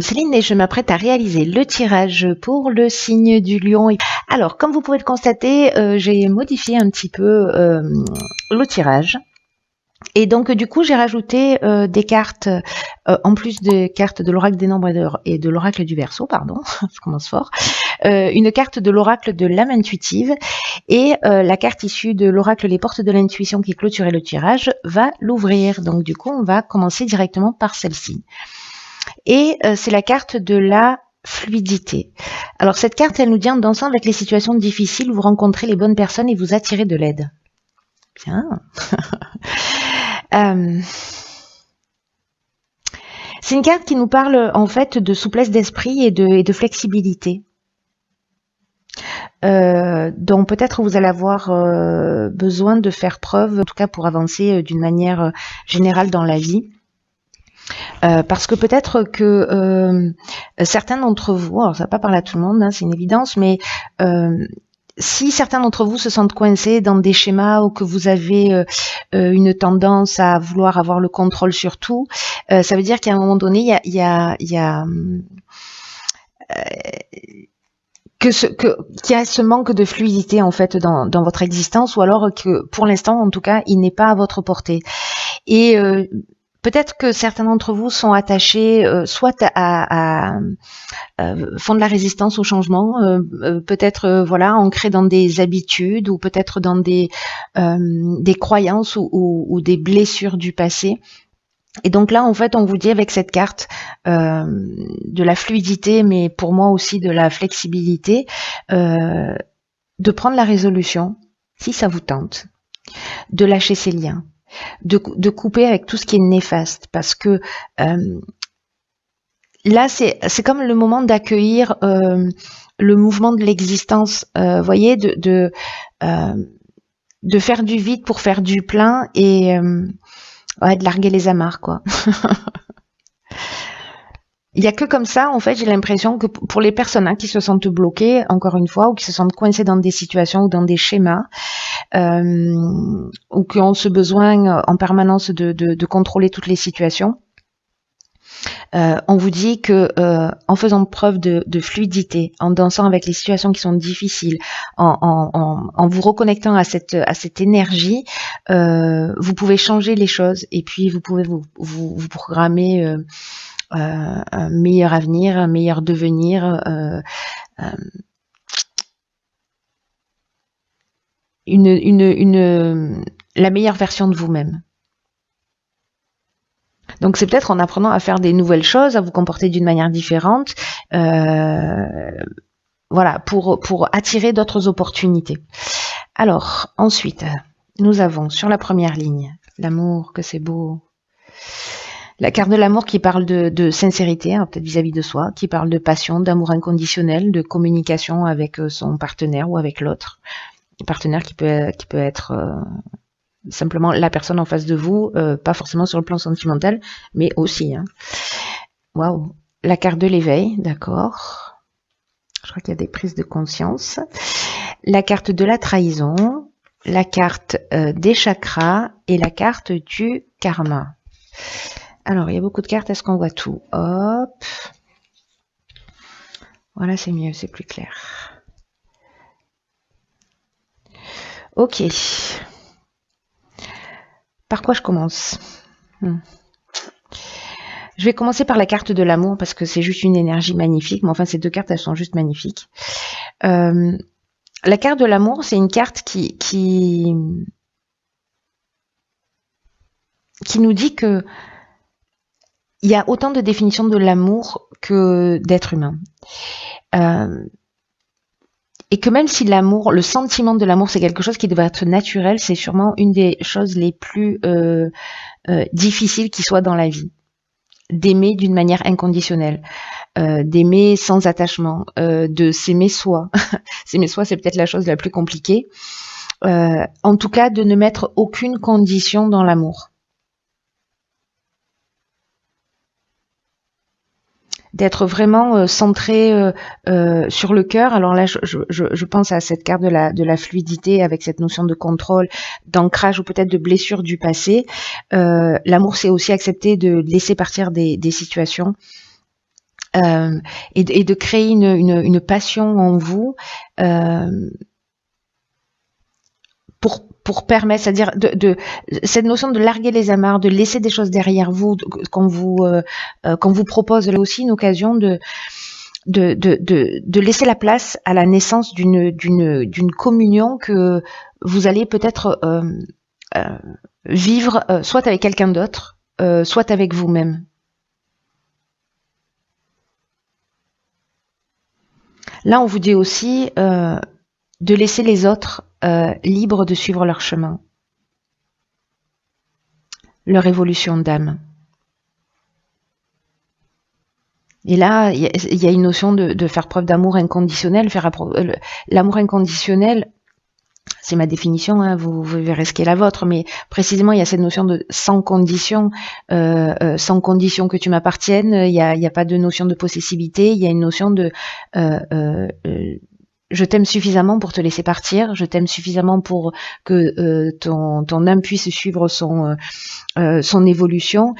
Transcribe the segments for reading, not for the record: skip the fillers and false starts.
Céline et je m'apprête à réaliser le tirage pour le signe du lion. Alors, comme vous pouvez le constater, j'ai modifié un petit peu le tirage. Et donc, du coup, j'ai rajouté des cartes, en plus des cartes de l'oracle des nombres et de l'oracle du Verseau, pardon, je commence fort, une carte de l'oracle de l'âme intuitive et la carte issue de l'oracle les portes de l'intuition qui clôturait le tirage va l'ouvrir. Donc, du coup, on va commencer directement par celle-ci. Et c'est la carte de la fluidité. Alors cette carte, elle nous dit en dansant avec les situations difficiles, vous rencontrez les bonnes personnes et vous attirez de l'aide. Bien. C'est une carte qui nous parle en fait de souplesse d'esprit et de flexibilité. Dont peut-être vous allez avoir besoin de faire preuve, en tout cas pour avancer d'une manière générale dans la vie. Parce que peut-être que certains d'entre vous, alors ça va pas parler à tout le monde, hein, c'est une évidence, mais si certains d'entre vous se sentent coincés dans des schémas ou que vous avez une tendance à vouloir avoir le contrôle sur tout, ça veut dire qu'à un moment donné, il y a qu'il y a ce manque de fluidité en fait dans votre existence, ou alors que pour l'instant, en tout cas, il n'est pas à votre portée. Et peut-être que certains d'entre vous sont attachés soit font de la résistance au changement, peut-être voilà ancrés dans des habitudes ou peut-être dans des croyances ou des blessures du passé. Et donc là, en fait, on vous dit avec cette carte de la fluidité, mais pour moi aussi de la flexibilité, de prendre la résolution, si ça vous tente, de lâcher ces liens. De couper avec tout ce qui est néfaste, parce que là c'est comme le moment d'accueillir le mouvement de l'existence, voyez, de faire du vide pour faire du plein et ouais, de larguer les amarres quoi. Il y a que comme ça, en fait, j'ai l'impression que pour les personnes qui se sentent bloquées, encore une fois, ou qui se sentent coincées dans des situations ou dans des schémas, ou qui ont ce besoin en permanence de contrôler toutes les situations, on vous dit que en faisant preuve de fluidité, en dansant avec les situations qui sont difficiles, en vous reconnectant à cette énergie, vous pouvez changer les choses et puis vous pouvez vous programmer un meilleur avenir, un meilleur devenir, la meilleure version de vous-même. Donc c'est peut-être en apprenant à faire des nouvelles choses, à vous comporter d'une manière différente, voilà, pour attirer d'autres opportunités. Alors ensuite, nous avons sur la première ligne l'amour, que c'est beau. La carte de l'amour qui parle de sincérité, hein, peut-être vis-à-vis de soi, qui parle de passion, d'amour inconditionnel, de communication avec son partenaire ou avec l'autre. Un partenaire qui peut être simplement la personne en face de vous, pas forcément sur le plan sentimental, mais aussi. Hein. Waouh, la carte de l'éveil, d'accord. Je crois qu'il y a des prises de conscience. La carte de la trahison, la carte des chakras et la carte du karma. Alors, il y a beaucoup de cartes, est-ce qu'on voit tout? Hop. Voilà, c'est mieux, c'est plus clair. Ok. Par quoi je commence? Je vais commencer par la carte de l'amour parce que c'est juste une énergie magnifique. Mais enfin, ces deux cartes, elles sont juste magnifiques. La carte de l'amour, c'est une carte qui nous dit que il y a autant de définitions de l'amour que d'être humain. Et que même si l'amour, le sentiment de l'amour, c'est quelque chose qui devrait être naturel, c'est sûrement une des choses les plus difficiles qui soient dans la vie. D'aimer d'une manière inconditionnelle, d'aimer sans attachement, de s'aimer soi. S'aimer soi, c'est peut-être la chose la plus compliquée. En tout cas, de ne mettre aucune condition dans l'amour. D'être vraiment centré sur le cœur. Alors là, je pense à cette carte de la fluidité avec cette notion de contrôle, d'ancrage ou peut-être de blessure du passé. L'amour, c'est aussi accepter de laisser partir des situations et de créer une passion en vous pour permettre, c'est-à-dire cette notion de larguer les amarres, de laisser des choses derrière vous, qu'on vous propose là aussi une occasion de laisser la place à la naissance d'une communion que vous allez peut-être vivre soit avec quelqu'un d'autre, soit avec vous-même. Là, on vous dit aussi de laisser les autres libres de suivre leur chemin, leur évolution d'âme. Et là, il y a une notion de faire preuve d'amour inconditionnel. L'amour inconditionnel, c'est ma définition, hein, vous verrez ce qu'est la vôtre, mais précisément, il y a cette notion de sans condition que tu m'appartiennes. Il y a pas de notion de possessivité. Il y a une notion de je t'aime suffisamment pour te laisser partir. Je t'aime suffisamment pour que ton âme puisse suivre son évolution.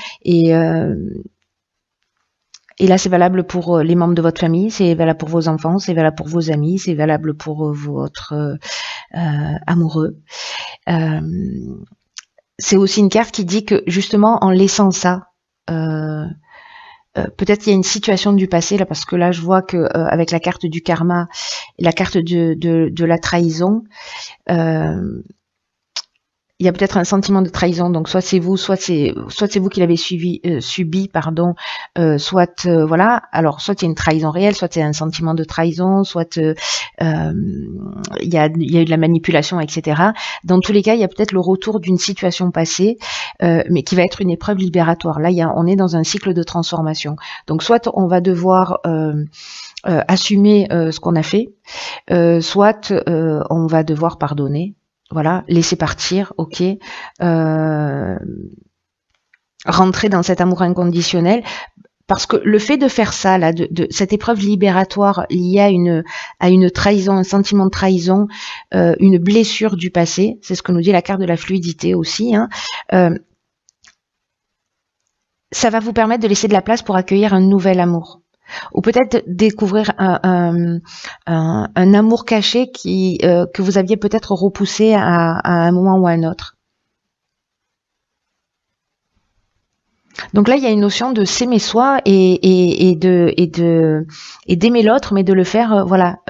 Et là, c'est valable pour les membres de votre famille, c'est valable pour vos enfants, c'est valable pour vos amis, c'est valable pour votre amoureux. C'est aussi une carte qui dit que justement, en laissant ça, peut-être il y a une situation du passé là, parce que là, je vois que avec la carte du karma, et la carte de la trahison. Il y a peut-être un sentiment de trahison, donc soit c'est vous qui l'avez subi, pardon, soit voilà. Alors soit il y a une trahison réelle, soit c'est un sentiment de trahison, soit il y a eu de la manipulation, etc. Dans tous les cas, il y a peut-être le retour d'une situation passée, mais qui va être une épreuve libératoire. Là, on est dans un cycle de transformation. Donc soit on va devoir assumer ce qu'on a fait, soit on va devoir pardonner. Voilà, laisser partir, ok, rentrer dans cet amour inconditionnel, parce que le fait de faire ça, là, de cette épreuve libératoire liée à une trahison, un sentiment de trahison, une blessure du passé, c'est ce que nous dit la carte de la fluidité aussi, hein, ça va vous permettre de laisser de la place pour accueillir un nouvel amour. Ou peut-être découvrir un amour caché que vous aviez peut-être repoussé à un moment ou à un autre. Donc là, il y a une notion de s'aimer soi et d'aimer l'autre, mais de le faire, voilà.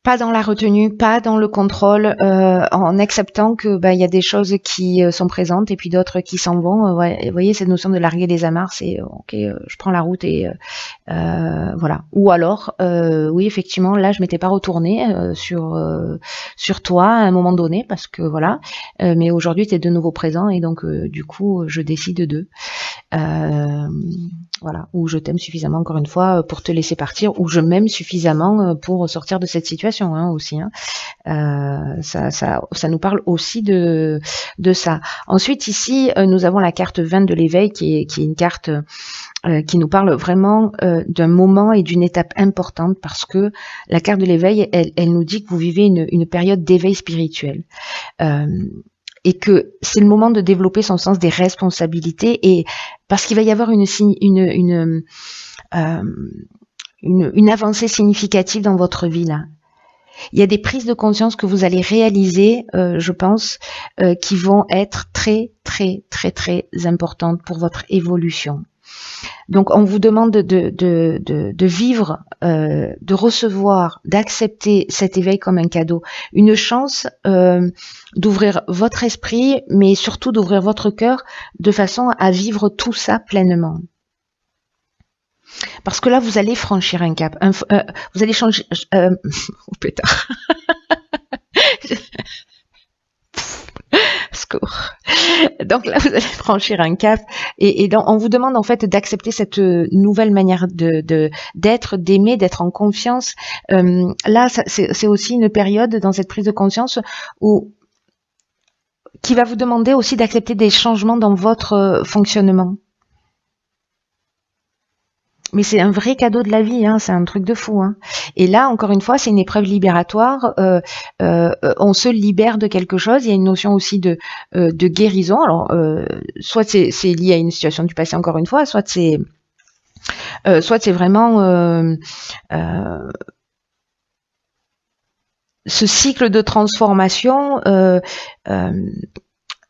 Pas dans la retenue, pas dans le contrôle, en acceptant que il y a des choses qui sont présentes et puis d'autres qui s'en vont. Ouais, vous voyez, cette notion de larguer les amarres, c'est ok, je prends la route et voilà. Ou alors, oui, effectivement, là, je m'étais pas retournée sur toi à un moment donné parce que voilà, mais aujourd'hui, tu es de nouveau présent et donc du coup, je décide d'eux. Voilà, ou je t'aime suffisamment encore une fois pour te laisser partir, ou je m'aime suffisamment pour sortir de cette situation aussi. Ça nous parle aussi de ça. Ensuite ici nous avons la carte 20 de l'éveil qui est une carte qui nous parle vraiment d'un moment et d'une étape importante, parce que la carte de l'éveil elle nous dit que vous vivez une période d'éveil spirituel. Et que c'est le moment de développer son sens des responsabilités, et parce qu'il va y avoir une avancée significative dans votre vie là. Il y a des prises de conscience que vous allez réaliser, je pense, qui vont être très très très très importantes pour votre évolution. Donc on vous demande de vivre, de recevoir, d'accepter cet éveil comme un cadeau, une chance d'ouvrir votre esprit, mais surtout d'ouvrir votre cœur de façon à vivre tout ça pleinement. Parce que là, vous allez franchir un cap, vous allez changer... oh pétard. Secours. Donc là, vous allez franchir un cap et donc, on vous demande en fait d'accepter cette nouvelle manière d'être, d'aimer, d'être en confiance. Là, c'est aussi une période dans cette prise de conscience qui va vous demander aussi d'accepter des changements dans votre fonctionnement. Mais c'est un vrai cadeau de la vie, c'est un truc de fou. Et là, encore une fois, c'est une épreuve libératoire. On se libère de quelque chose. Il y a une notion aussi de guérison. Alors, soit c'est lié à une situation du passé, encore une fois, soit c'est soit c'est vraiment ce cycle de transformation,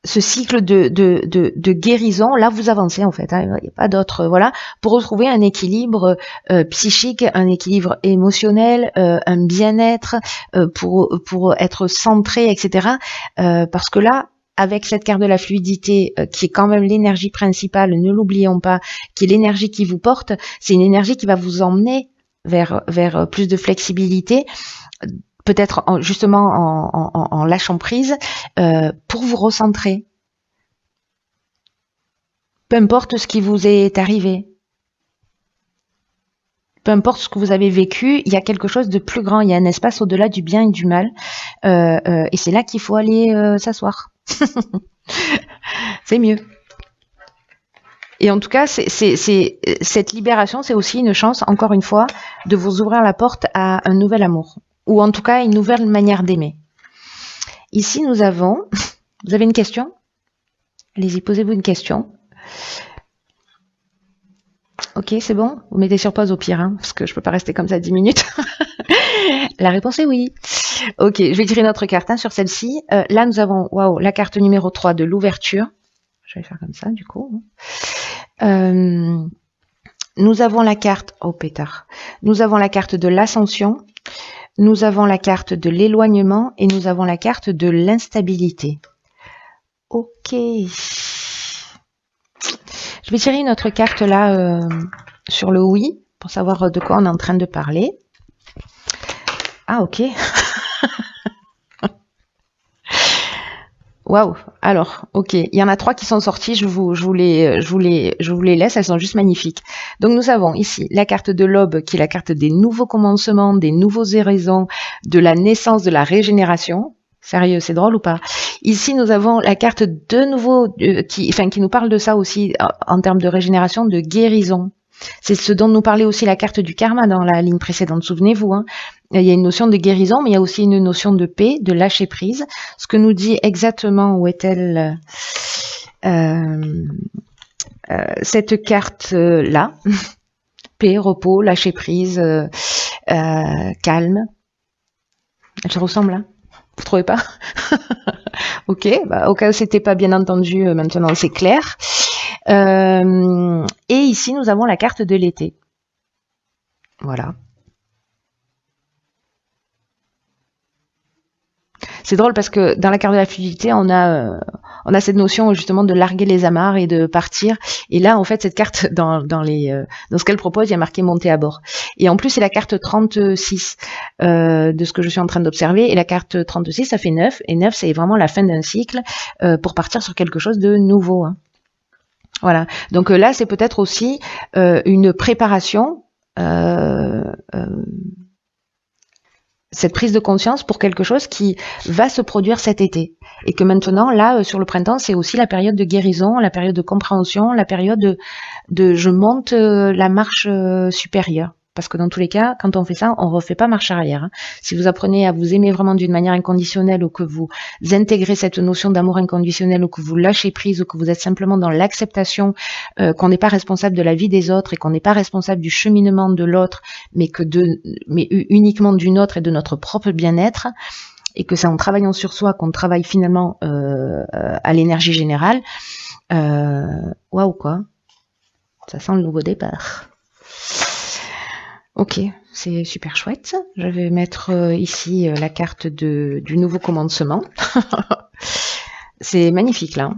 ce cycle de guérison. Là, vous avancez en fait, hein, il n'y a pas d'autre, voilà, pour retrouver un équilibre psychique, un équilibre émotionnel, un bien-être, pour être centré, etc. Parce que là, avec cette carte de la fluidité, qui est quand même l'énergie principale, ne l'oublions pas, qui est l'énergie qui vous porte, c'est une énergie qui va vous emmener vers plus de flexibilité, peut-être justement en lâchant prise, pour vous recentrer. Peu importe ce qui vous est arrivé, peu importe ce que vous avez vécu, il y a quelque chose de plus grand, il y a un espace au-delà du bien et du mal, et c'est là qu'il faut aller s'asseoir. C'est mieux. Et en tout cas, cette libération, c'est aussi une chance, encore une fois, de vous ouvrir la porte à un nouvel amour, ou en tout cas une nouvelle manière d'aimer. Ici, nous avons... Vous avez une question? Allez-y, posez-vous une question. Ok, c'est bon? Vous mettez sur pause au pire, hein, parce que je peux pas rester comme ça 10 minutes. La réponse est oui. Ok, je vais tirer une autre carte, hein, sur celle-ci. Là, nous avons la carte numéro 3 de l'ouverture. Je vais faire comme ça, du coup. Nous avons la carte... Oh, pétard. Nous avons la carte de l'ascension. Nous avons la carte de l'éloignement. Et nous avons la carte de l'instabilité. Ok. Je vais tirer une autre carte là sur le oui, pour savoir de quoi on est en train de parler. Ah, ok. Waouh. Alors, ok. Il y en a 3 qui sont sortis. Je vous les laisse. Elles sont juste magnifiques. Donc, nous avons ici la carte de l'aube, qui est la carte des nouveaux commencements, des nouveaux horizons, de la naissance, de la régénération. Sérieux, c'est drôle ou pas? Ici, nous avons la carte de nouveau qui nous parle de ça aussi en termes de régénération, de guérison. C'est ce dont nous parlait aussi la carte du karma dans la ligne précédente. Souvenez-vous, hein, il y a une notion de guérison, mais il y a aussi une notion de paix, de lâcher prise. Ce que nous dit exactement, où est-elle cette carte-là? Paix, repos, lâcher prise, calme. Elle se ressemble, hein? Vous trouvez pas? Ok, au cas où c'était pas bien entendu, maintenant c'est clair. Et ici, nous avons la carte de l'été. Voilà. C'est drôle parce que dans la carte de la fluidité, on a cette notion justement de larguer les amarres et de partir. Et là, en fait, cette carte, dans ce qu'elle propose, il y a marqué monter à bord. Et en plus, c'est la carte 36 de ce que je suis en train d'observer. Et la carte 36, ça fait 9. Et 9, c'est vraiment la fin d'un cycle pour partir sur quelque chose de nouveau. Hein. Voilà. Donc là, c'est peut-être aussi une préparation, cette prise de conscience pour quelque chose qui va se produire cet été. Et que maintenant, là, sur le printemps, c'est aussi la période de guérison, la période de compréhension, la période de je monte la marche supérieure. Parce que dans tous les cas, quand on fait ça, on ne refait pas marche arrière. Hein. Si vous apprenez à vous aimer vraiment d'une manière inconditionnelle, ou que vous intégrez cette notion d'amour inconditionnel, ou que vous lâchez prise, ou que vous êtes simplement dans l'acceptation qu'on n'est pas responsable de la vie des autres et qu'on n'est pas responsable du cheminement de l'autre, mais uniquement du nôtre et de notre propre bien-être, et que c'est en travaillant sur soi qu'on travaille finalement à l'énergie générale. Waouh, quoi. Ça sent le nouveau départ. Ok, c'est super chouette. Je vais mettre ici la carte du nouveau commencement. C'est magnifique là.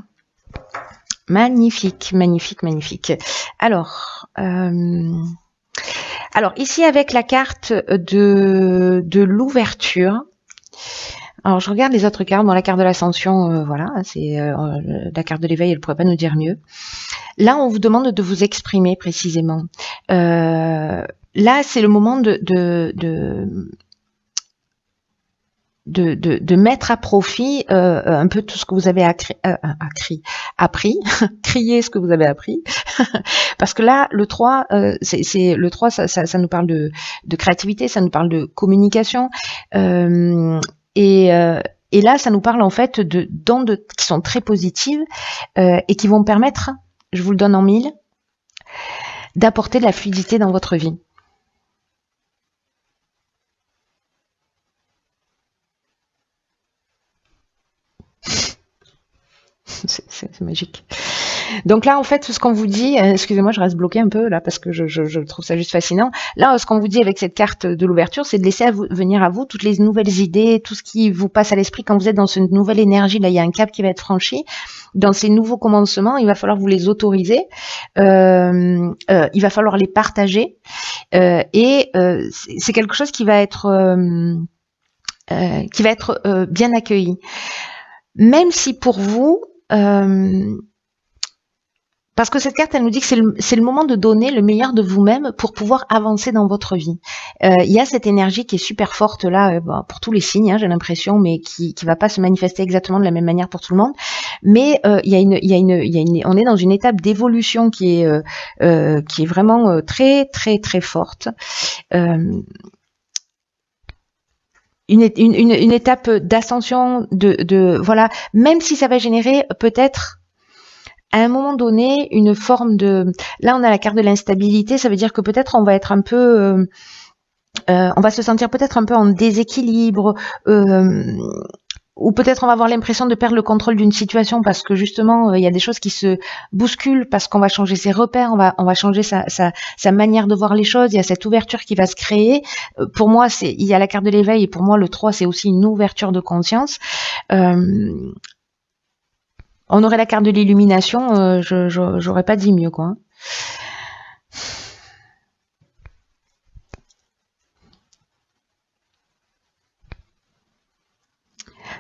Magnifique, magnifique, magnifique. Alors ici avec la carte de l'ouverture. Alors je regarde les autres cartes. Dans la carte de l'ascension, voilà, c'est la carte de l'éveil, elle ne pourrait pas nous dire mieux. Là, on vous demande de vous exprimer précisément. Là, c'est le moment de mettre à profit un peu tout ce que vous avez appris, crier ce que vous avez appris, parce que là, le 3, le 3, ça nous parle de créativité, ça nous parle de communication, et là, ça nous parle en fait d'ondes qui sont très positives et qui vont permettre, je vous le donne en 1000, d'apporter de la fluidité dans votre vie. C'est magique. Donc là, en fait, ce qu'on vous dit, excusez-moi, je reste bloquée un peu là parce que je trouve ça juste fascinant. Là, ce qu'on vous dit avec cette carte de l'ouverture, c'est de laisser venir à vous toutes les nouvelles idées, tout ce qui vous passe à l'esprit quand vous êtes dans cette nouvelle énergie. Là, il y a un cap qui va être franchi. Dans ces nouveaux commencements, il va falloir vous les autoriser. Il va falloir les partager. Et c'est quelque chose qui va être bien accueilli. Même si pour vous, parce que cette carte, elle nous dit que c'est le moment de donner le meilleur de vous-même pour pouvoir avancer dans votre vie. Il y a cette énergie qui est super forte là, pour tous les signes, hein, j'ai l'impression, mais qui va pas se manifester exactement de la même manière pour tout le monde. Mais on est dans une étape d'évolution qui est vraiment très très très forte. Une étape d'ascension, voilà, même si ça va générer peut-être à un moment donné une forme de... Là, on a la carte de l'instabilité, ça veut dire que peut-être on va être un peu... on va se sentir peut-être un peu en déséquilibre, ou peut-être on va avoir l'impression de perdre le contrôle d'une situation parce que justement, il y a des choses qui se bousculent, parce qu'on va changer ses repères, on va changer sa manière de voir les choses, il y a cette ouverture qui va se créer. Pour moi, il y a la carte de l'éveil, et pour moi, le 3, c'est aussi une ouverture de conscience. On aurait la carte de l'illumination, j'aurais pas dit mieux, quoi.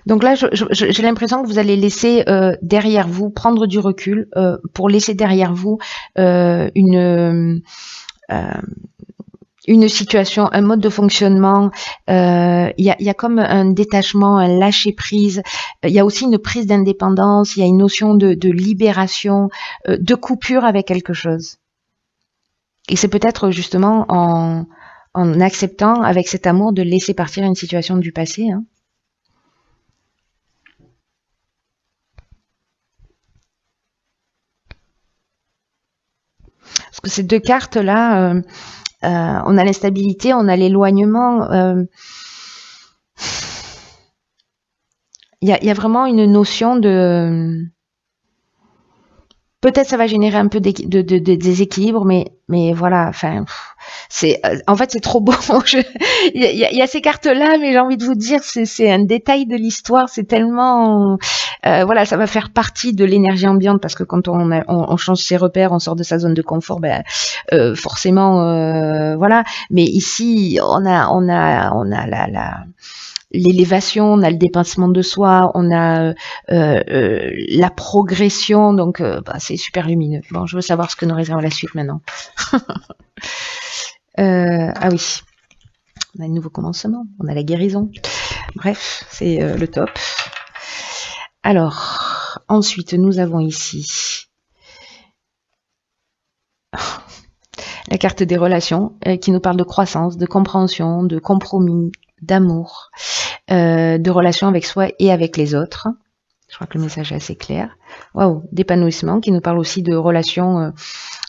Donc là, j'ai l'impression que vous allez laisser derrière vous, prendre du recul pour laisser derrière vous une situation, un mode de fonctionnement. Il y a comme un détachement, un lâcher prise. Il y a aussi une prise d'indépendance. Il y a une notion de libération, de coupure avec quelque chose. Et c'est peut-être justement en acceptant avec cet amour de laisser partir une situation du passé. Hein. Parce que ces deux cartes là. On a l'instabilité, on a l'éloignement. Il y a vraiment une notion de... Peut-être ça va générer un peu de déséquilibre, mais voilà, enfin, en fait, c'est trop beau. Il y a ces cartes-là, mais j'ai envie de vous dire, c'est un détail de l'histoire, c'est tellement... voilà, ça va faire partie de l'énergie ambiante, parce que quand on change ses repères, on sort de sa zone de confort, forcément, voilà. Mais ici, on a l'élévation, on a le dépassement de soi, on a la progression, donc c'est super lumineux. Bon, je veux savoir ce que nous réserve la suite maintenant. Ah oui, on a un nouveau commencement, on a la guérison. Bref, c'est le top. Alors, ensuite, nous avons ici la carte des relations qui nous parle de croissance, de compréhension, de compromis, d'amour, de relations avec soi et avec les autres. Je crois que le message est assez clair. Waouh, d'épanouissement qui nous parle aussi de relations,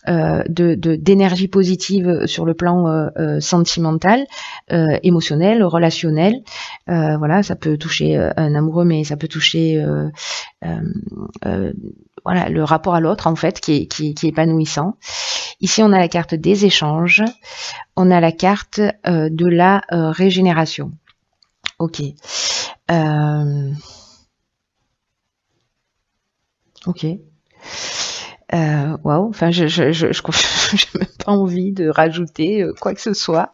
d'énergie positive sur le plan sentimental, émotionnel, relationnel. Voilà, ça peut toucher un amoureux, mais ça peut toucher voilà, le rapport à l'autre en fait, qui est épanouissant. Ici, on a la carte des échanges. On a la carte de la régénération. Ok. Ok. Waouh. Enfin, j'ai même pas envie de rajouter quoi que ce soit.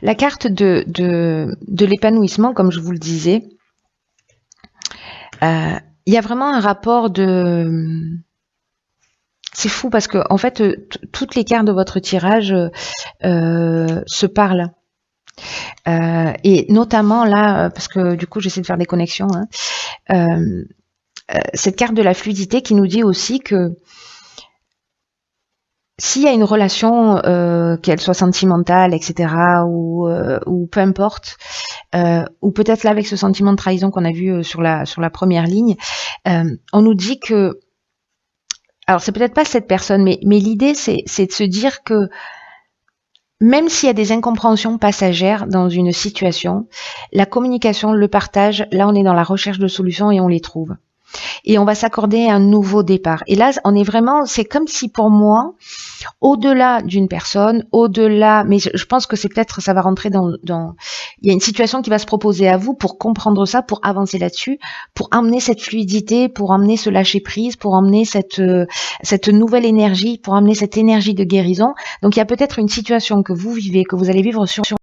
La carte de l'épanouissement, comme je vous le disais, il y a vraiment un rapport de... C'est fou parce que en fait, toutes les cartes de votre tirage se parlent. Et notamment là, parce que du coup j'essaie de faire des connexions, hein, cette carte de la fluidité qui nous dit aussi que s'il y a une relation, qu'elle soit sentimentale, etc., ou peu importe, ou peut-être là avec ce sentiment de trahison qu'on a vu sur la première ligne, on nous dit que, alors c'est peut-être pas cette personne, mais l'idée c'est de se dire que même s'il y a des incompréhensions passagères dans une situation, la communication, le partage, là on est dans la recherche de solutions et on les trouve. Et on va s'accorder un nouveau départ. Et là, on est vraiment, c'est comme si pour moi, au-delà d'une personne, au-delà, mais je pense que c'est peut-être, ça va rentrer dans, il y a une situation qui va se proposer à vous pour comprendre ça, pour avancer là-dessus, pour emmener cette fluidité, pour emmener ce lâcher prise, pour emmener cette nouvelle énergie, pour emmener cette énergie de guérison. Donc il y a peut-être une situation que vous vivez, que vous allez vivre sur